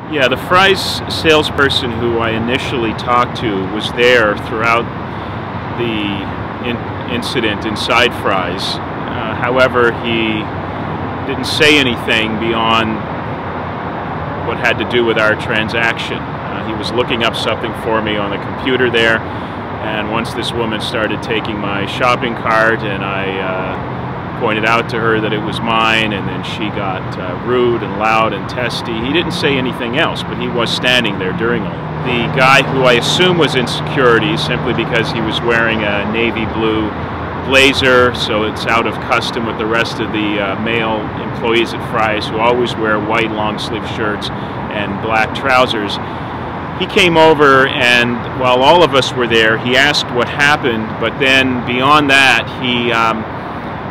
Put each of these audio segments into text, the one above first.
Yeah, the Fry's salesperson who I initially talked to was there throughout the incident inside Fry's. However, he didn't say anything beyond what had to do with our transaction. He was looking up something for me on the computer there, and once this woman started taking my shopping cart and I pointed out to her that it was mine, and then she got rude and loud and testy. He didn't say anything else, but he was standing there during all. The guy, who I assume was in security simply because he was wearing a navy blue blazer, so it's out of custom with the rest of the male employees at Fry's, who always wear white long sleeve shirts and black trousers. He came over, and while all of us were there, he asked what happened, but then beyond that he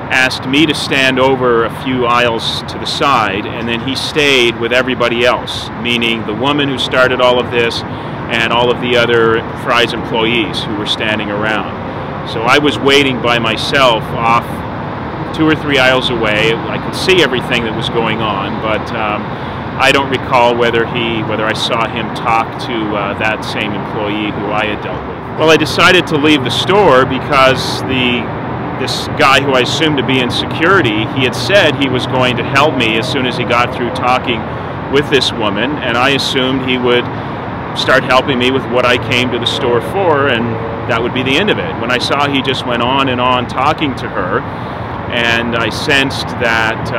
asked me to stand over a few aisles to the side, and then he stayed with everybody else, meaning the woman who started all of this and all of the other Fry's employees who were standing around. So I was waiting by myself off 2 or 3 aisles away. I could see everything that was going on, but I don't recall whether I saw him talk to that same employee who I had dealt with. Well, I decided to leave the store because this guy, who I assumed to be in security, he had said he was going to help me as soon as he got through talking with this woman, and I assumed he would start helping me with what I came to the store for, and that would be the end of it. When I saw he just went on and on talking to her, and I sensed that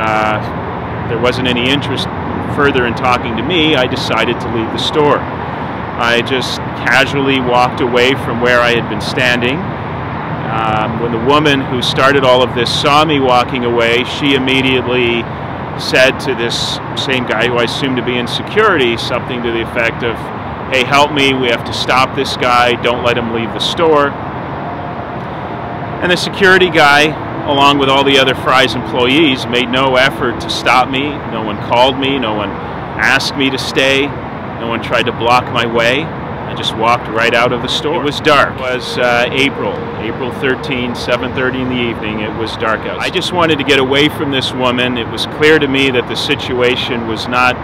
there wasn't any interest further in talking to me, I decided to leave the store. I just casually walked away from where I had been standing. When the woman who started all of this saw me walking away, she immediately said to this same guy, who I assumed to be in security, something to the effect of, "Hey, help me, we have to stop this guy, don't let him leave the store." And the security guy, along with all the other Fry's employees, made no effort to stop me. No one called me, no one asked me to stay, no one tried to block my way. I just walked right out of the store. It was dark. It was April 13, 7:30 in the evening. It was dark out. I just wanted to get away from this woman. It was clear to me that the situation was not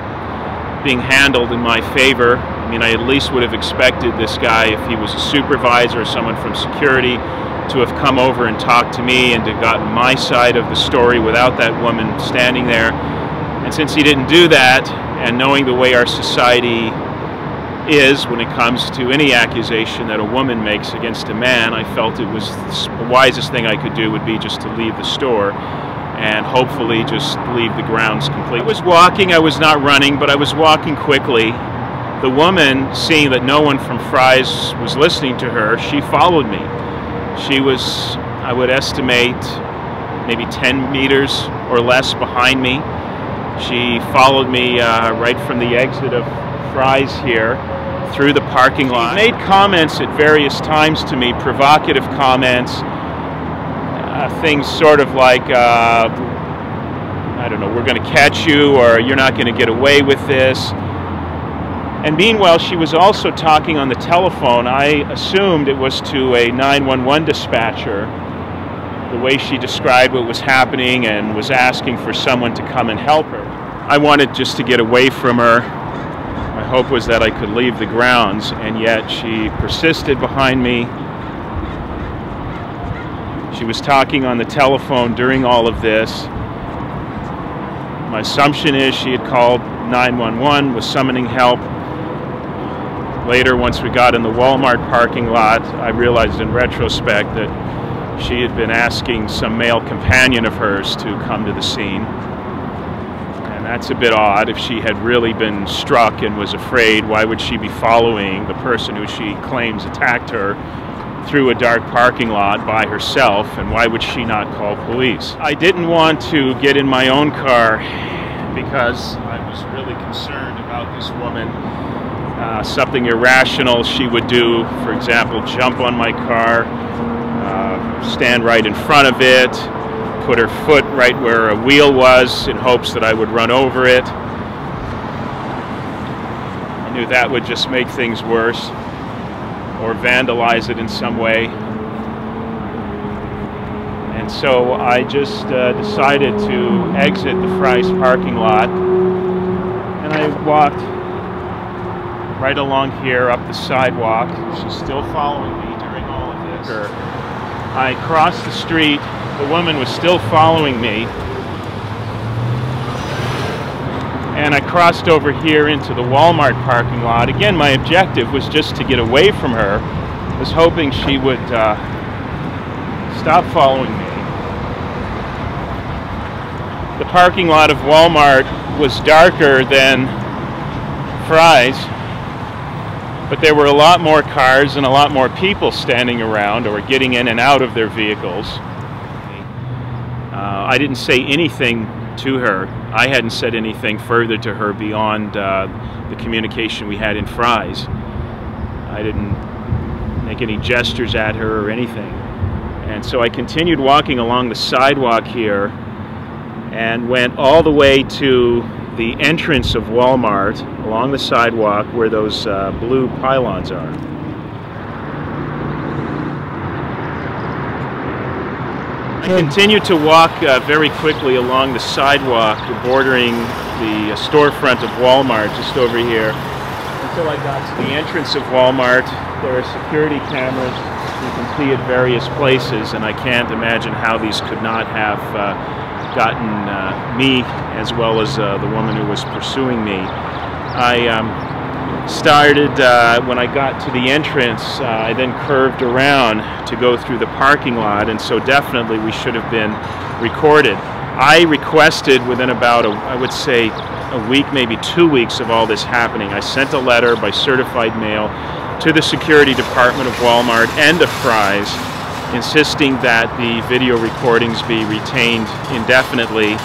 being handled in my favor. I mean, I at least would have expected this guy, if he was a supervisor or someone from security, to have come over and talked to me and to gotten my side of the story without that woman standing there. And since he didn't do that, and knowing the way our society is when it comes to any accusation that a woman makes against a man, I felt it was the wisest thing I could do would be just to leave the store and hopefully just leave the grounds completely. I was walking, I was not running, but I was walking quickly. The woman, seeing that no one from Fry's was listening to her, she followed me. She was, I would estimate, maybe 10 meters or less behind me. She followed me right from the exit of Fry's here through the parking lot. She made comments at various times to me, provocative comments, things sort of like, I don't know, we're going to catch you, or you're not going to get away with this. And meanwhile, she was also talking on the telephone. I assumed it was to a 911 dispatcher, the way she described what was happening and was asking for someone to come and help her. I wanted just to get away from her. My hope was that I could leave the grounds, and yet she persisted behind me. She was talking on the telephone during all of this. My assumption is she had called 911, was summoning help. Later, once we got in the Walmart parking lot, I realized in retrospect that she had been asking some male companion of hers to come to the scene. And that's a bit odd. If she had really been struck and was afraid, why would she be following the person who she claims attacked her through a dark parking lot by herself, and why would she not call police? I didn't want to get in my own car because I was really concerned about this woman. Something irrational she would do, for example, jump on my car, stand right in front of it, put her foot right where a wheel was in hopes that I would run over it. I knew that would just make things worse, or vandalize it in some way. And so I just decided to exit the Fry's parking lot, and I walked right along here up the sidewalk. She's still following me during all of this. I crossed the street. The woman was still following me. And I crossed over here into the Walmart parking lot. Again, my objective was just to get away from her. I was hoping she would stop following me. The parking lot of Walmart was darker than Fry's, but there were a lot more cars and a lot more people standing around or getting in and out of their vehicles. I didn't say anything to her. I hadn't said anything further to her beyond the communication we had in Fry's. I didn't make any gestures at her or anything. And so I continued walking along the sidewalk here and went all the way to the entrance of Walmart along the sidewalk where those blue pylons are. I continued to walk very quickly along the sidewalk bordering the storefront of Walmart just over here until I got to the entrance of Walmart. There are security cameras you can see at various places, and I can't imagine how these could not have gotten me as well as the woman who was pursuing me. I started, when I got to the entrance, I then curved around to go through the parking lot, and so definitely we should have been recorded. I requested within about, I would say, a week, maybe 2 weeks of all this happening. I sent a letter by certified mail to the security department of Walmart and of Fry's, insisting that the video recordings be retained indefinitely.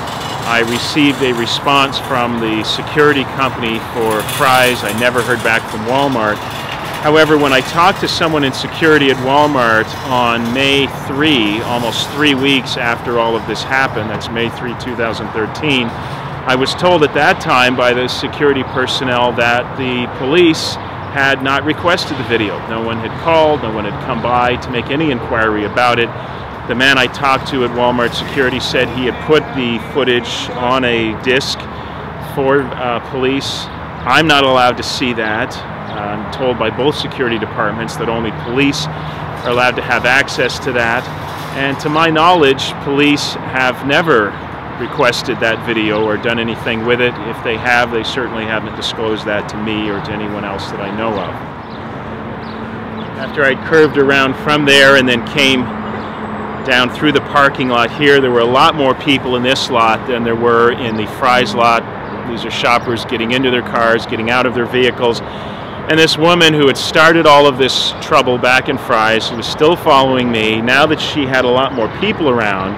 I received a response from the security company for Fry's. I never heard back from Walmart. However, when I talked to someone in security at Walmart on May 3, almost 3 weeks after all of this happened, that's May 3, 2013, I was told at that time by the security personnel that the police had not requested the video. No one had called, no one had come by to make any inquiry about it. The man I talked to at Walmart security said he had put the footage on a disc for police. I'm not allowed to see that. I'm told by both security departments that only police are allowed to have access to that. And to my knowledge, police have never requested that video or done anything with it. If they have, they certainly haven't disclosed that to me or to anyone else that I know of. After I'd curved around from there and then came down through the parking lot here, there were a lot more people in this lot than there were in the Fry's lot. These are shoppers getting into their cars, getting out of their vehicles. And this woman who had started all of this trouble back in Fry's, who was still following me, now that she had a lot more people around,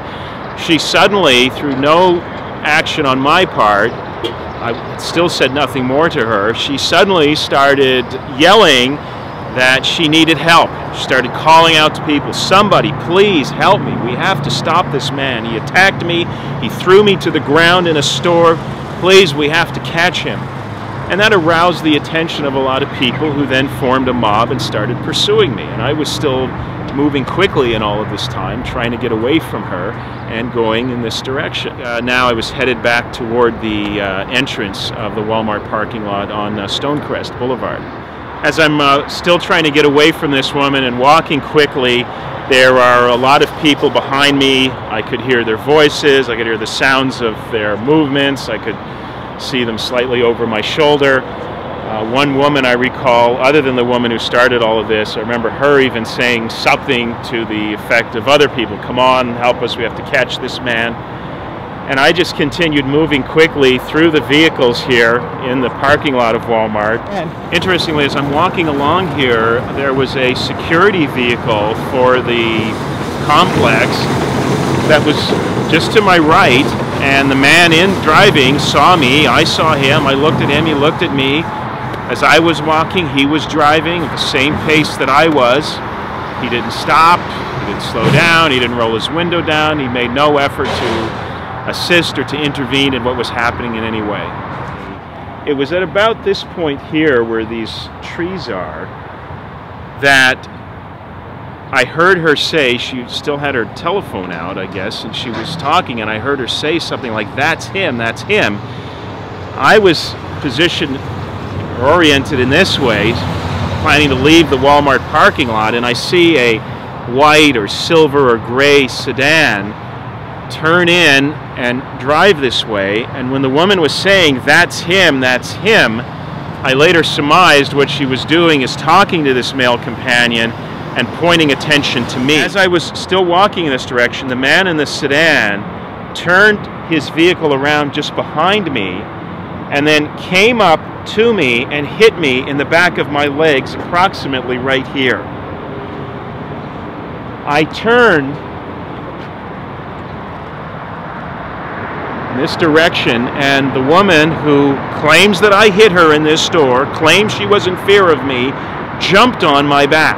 she suddenly, through no action on my part, I still said nothing more to her, she suddenly started yelling that she needed help. She started calling out to people, "Somebody, please help me. We have to stop this man. He attacked me. He threw me to the ground in a store. Please, we have to catch him." And that aroused the attention of a lot of people who then formed a mob and started pursuing me. And I was still moving quickly in all of this time, trying to get away from her and going in this direction. Now I was headed back toward the entrance of the Walmart parking lot on Stonecrest Boulevard. As I'm still trying to get away from this woman and walking quickly, there are a lot of people behind me. I could hear their voices, I could hear the sounds of their movements, I could see them slightly over my shoulder. One woman I recall, other than the woman who started all of this, I remember her even saying something to the effect of other people, "Come on, help us, we have to catch this man." And I just continued moving quickly through the vehicles here in the parking lot of Walmart. And interestingly, as I'm walking along here, there was a security vehicle for the complex that was just to my right, and the man in driving saw me, I saw him, I looked at him, he looked at me. As I was walking, he was driving at the same pace that I was. He didn't stop, he didn't slow down, he didn't roll his window down, he made no effort to assist or to intervene in what was happening in any way. It was at about this point here where these trees are that I heard her say, she still had her telephone out, I guess, and she was talking, and I heard her say something like, "That's him, that's him." I was positioned oriented in this way, planning to leave the Walmart parking lot, and I see a white or silver or gray sedan turn in and drive this way. And when the woman was saying, that's him, I later surmised what she was doing is talking to this male companion and pointing attention to me. As I was still walking in this direction, the man in the sedan turned his vehicle around just behind me and then came up to me and hit me in the back of my legs, approximately right here. I turned in this direction, and the woman who claims that I hit her in this store, claims she was in fear of me, jumped on my back.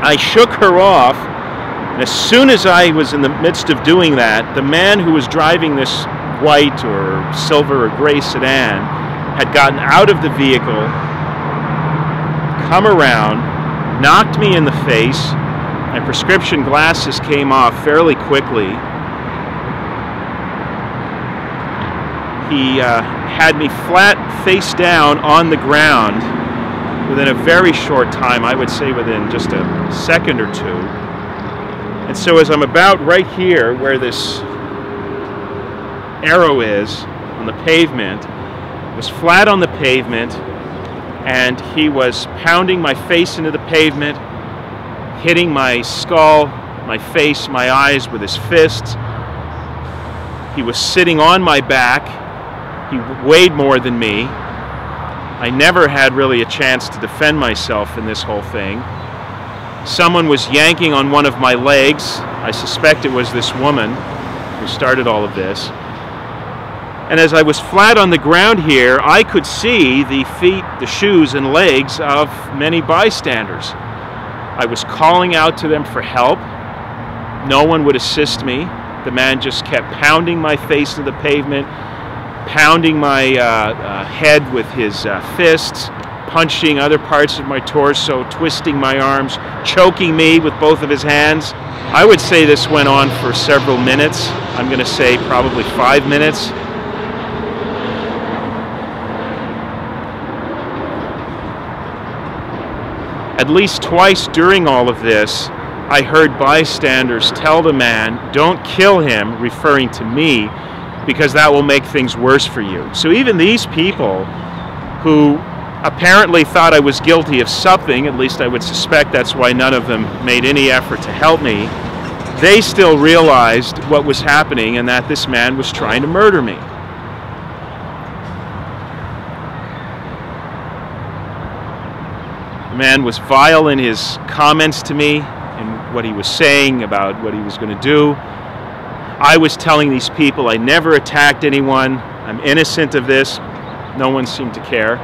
I shook her off, and as soon as I was in the midst of doing that, the man who was driving this white or silver or gray sedan had gotten out of the vehicle, come around, knocked me in the face. My prescription glasses came off fairly quickly. He had me flat face down on the ground within a very short time, I would say within just a second or two. And so as I'm about right here where this arrow is on the pavement, was flat on the pavement, and he was pounding my face into the pavement, hitting my skull, my face, my eyes with his fists. He was sitting on my back. He weighed more than me. I never had really a chance to defend myself in this whole thing. Someone was yanking on one of my legs. I suspect it was this woman who started all of this. And as I was flat on the ground here, I could see the feet, the shoes, and legs of many bystanders. I was calling out to them for help. No one would assist me. The man just kept pounding my face to the pavement, pounding my head with his fists, punching other parts of my torso, twisting my arms, choking me with both of his hands. I would say this went on for several minutes. I'm going to say probably 5 minutes. At least twice during all of this, I heard bystanders tell the man, "Don't kill him," referring to me, because that will make things worse for you. So even these people who apparently thought I was guilty of something, at least I would suspect that's why none of them made any effort to help me, they still realized what was happening and that this man was trying to murder me. The man was vile in his comments to me and what he was saying about what he was going to do. I was telling these people I never attacked anyone. I'm innocent of this. No one seemed to care.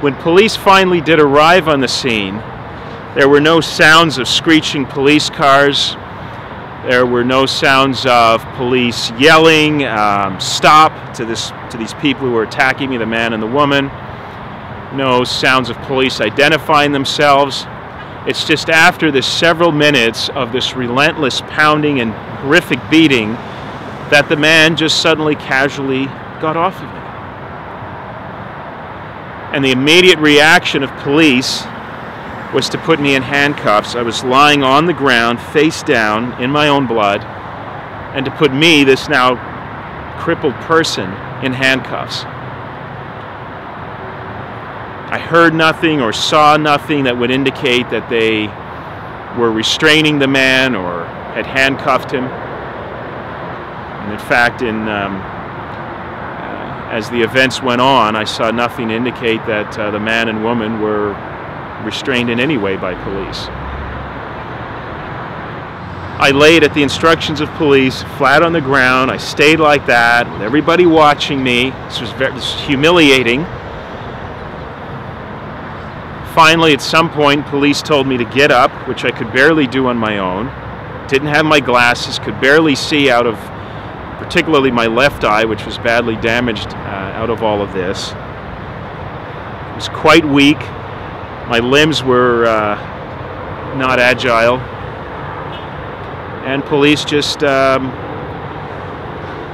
When police finally did arrive on the scene, there were no sounds of screeching police cars. There were no sounds of police yelling, "Stop," to these people who were attacking me, the man and the woman. No sounds of police identifying themselves. It's just after this several minutes of this relentless pounding and horrific beating that the man just suddenly casually got off of me. And the immediate reaction of police was to put me in handcuffs. I was lying on the ground, face down, in my own blood, and to put me, this now crippled person, in handcuffs. I heard nothing or saw nothing that would indicate that they were restraining the man or had handcuffed him. And in fact, as the events went on, I saw nothing to indicate that the man and woman were restrained in any way by police. I laid at the instructions of police, flat on the ground. I stayed like that, with everybody watching me. This was humiliating. Finally, at some point, police told me to get up, which I could barely do on my own. Didn't have my glasses, could barely see out of particularly my left eye, which was badly damaged out of all of this. I was quite weak. My limbs were not agile. and police just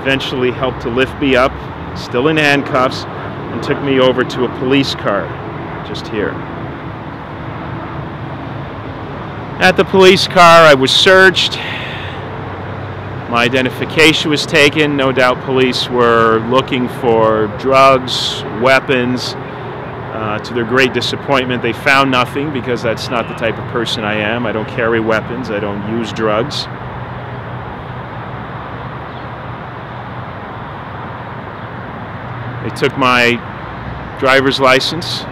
eventually helped to lift me up, still in handcuffs, and took me over to a police car just here. At the police car, I was searched. My identification was taken. No doubt police were looking for drugs, weapons. To their great disappointment, they found nothing, because that's not the type of person I am. I don't carry weapons. I don't use drugs. They took my driver's license.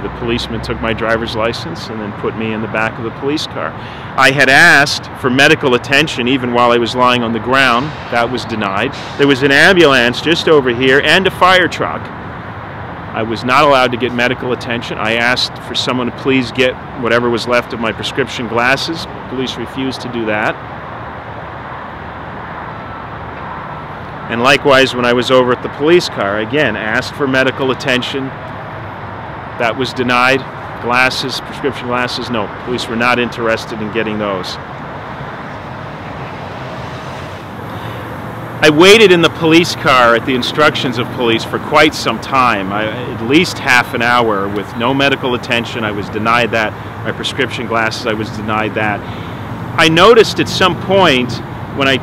The policeman took my driver's license and then put me in the back of the police car. I had asked for medical attention even while I was lying on the ground. That was denied. There was an ambulance just over here and a fire truck. I was not allowed to get medical attention. I asked for someone to please get whatever was left of my prescription glasses. Police refused to do that. And likewise, when I was over at the police car, again, asked for medical attention. That was denied. Glasses, prescription glasses, no. Police were not interested in getting those. I waited in the police car at the instructions of police for quite some time, at least half an hour, with no medical attention. I was denied that. My prescription glasses, I was denied that. I noticed at some point, when I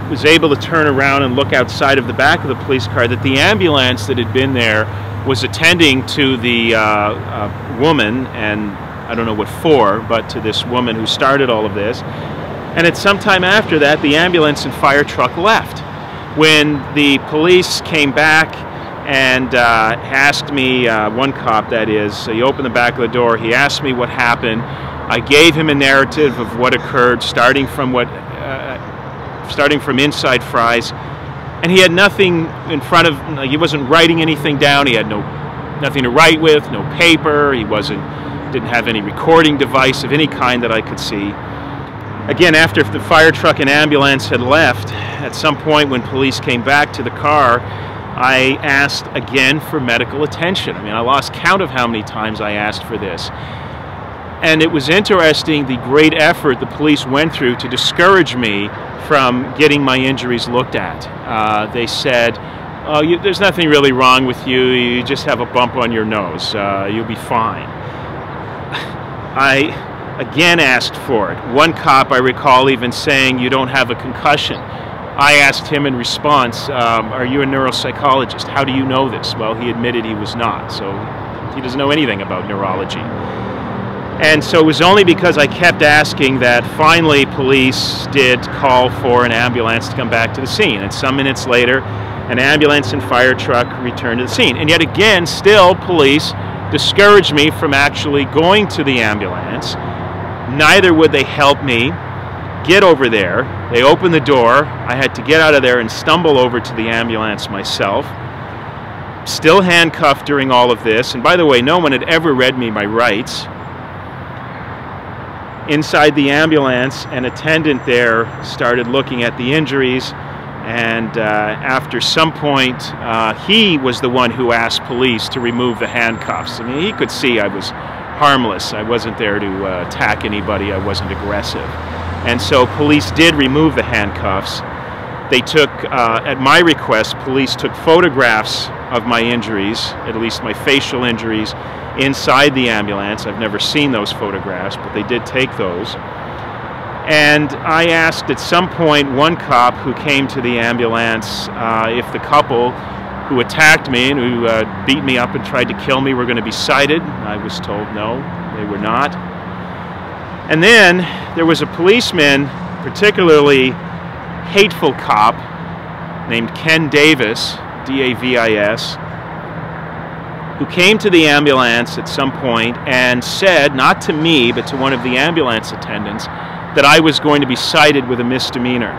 was able to turn around and look outside of the back of the police car, that the ambulance that had been there was attending to the woman, and I don't know what for, but to this woman who started all of this. And at some time after that, the ambulance and fire truck left. When the police came back and asked me, one cop that is, he opened the back of the door, he asked me what happened. I gave him a narrative of what occurred, starting from inside Fry's. And he had nothing in front of, he wasn't writing anything down. He had nothing to write with, no paper. He didn't have any recording device of any kind that I could see. Again, after the fire truck and ambulance had left, at some point when police came back to the car, I asked again for medical attention. I mean, I lost count of how many times I asked for this. And it was interesting the great effort the police went through to discourage me from getting my injuries looked at. They said, oh, there's nothing really wrong with you. You just have a bump on your nose. You'll be fine. I again asked for it. One cop, I recall, even saying, you don't have a concussion. I asked him in response, are you a neuropsychologist? How do you know this? Well, he admitted he was not, so he doesn't know anything about neurology. And so it was only because I kept asking that finally police did call for an ambulance to come back to the scene. And some minutes later, an ambulance and fire truck returned to the scene. And yet again, still police discouraged me from actually going to the ambulance. Neither would they help me get over there. They opened the door. I had to get out of there and stumble over to the ambulance myself. Still handcuffed during all of this. And by the way, no one had ever read me my rights. Inside the ambulance, an attendant there started looking at the injuries, and after some point, he was the one who asked police to remove the handcuffs. I mean, he could see I was harmless. I wasn't there to attack anybody. I wasn't aggressive. And so police did remove the handcuffs. They took, at my request, police took photographs of my injuries, at least my facial injuries, inside the ambulance. I've never seen those photographs, but they did take those. And I asked at some point one cop who came to the ambulance if the couple who attacked me and who beat me up and tried to kill me were going to be cited. I was told no, they were not. And then there was a policeman, particularly hateful cop, named Ken Davis, D-A-V-I-S, who came to the ambulance at some point and said, not to me, but to one of the ambulance attendants, that I was going to be cited with a misdemeanor.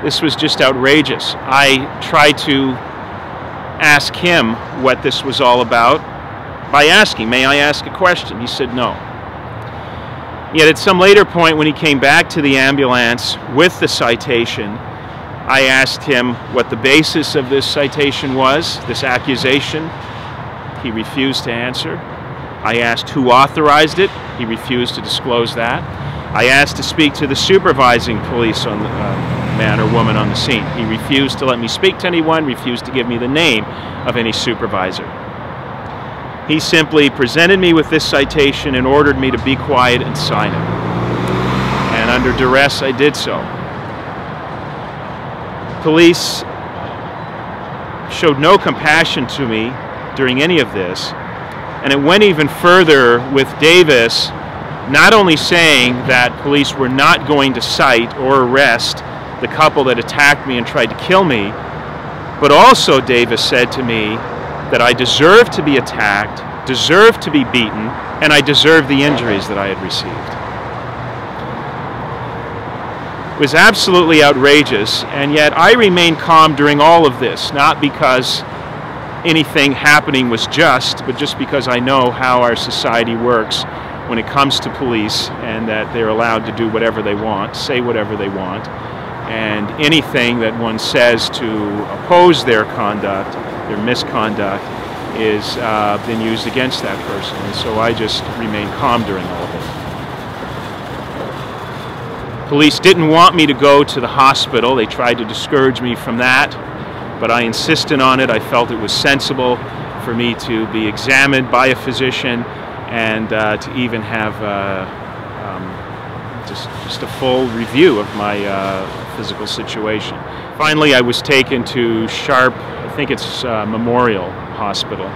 This was just outrageous. I tried to ask him what this was all about by asking, may I ask a question? He said no. Yet at some later point when he came back to the ambulance with the citation, I asked him what the basis of this citation was, this accusation. He refused to answer. I asked who authorized it. He refused to disclose that. I asked to speak to the supervising police on the man or woman on the scene. He refused to let me speak to anyone, refused to give me the name of any supervisor. He simply presented me with this citation and ordered me to be quiet and sign it. And under duress, I did so. Police showed no compassion to me during any of this, and it went even further with Davis not only saying that police were not going to cite or arrest the couple that attacked me and tried to kill me, but also Davis said to me that I deserved to be attacked, deserved to be beaten, and I deserved the injuries that I had received. It was absolutely outrageous, and yet I remained calm during all of this, not because anything happening was just, but just because I know how our society works when it comes to police, and that they're allowed to do whatever they want, say whatever they want, and anything that one says to oppose their conduct, their misconduct, is been used against that person. And so I just remained calm during all of it. Police didn't want me to go to the hospital. They tried to discourage me from that, but I insisted on it. I felt it was sensible for me to be examined by a physician and to even have just a full review of my physical situation. Finally, I was taken to Sharp, I think it's Memorial Hospital.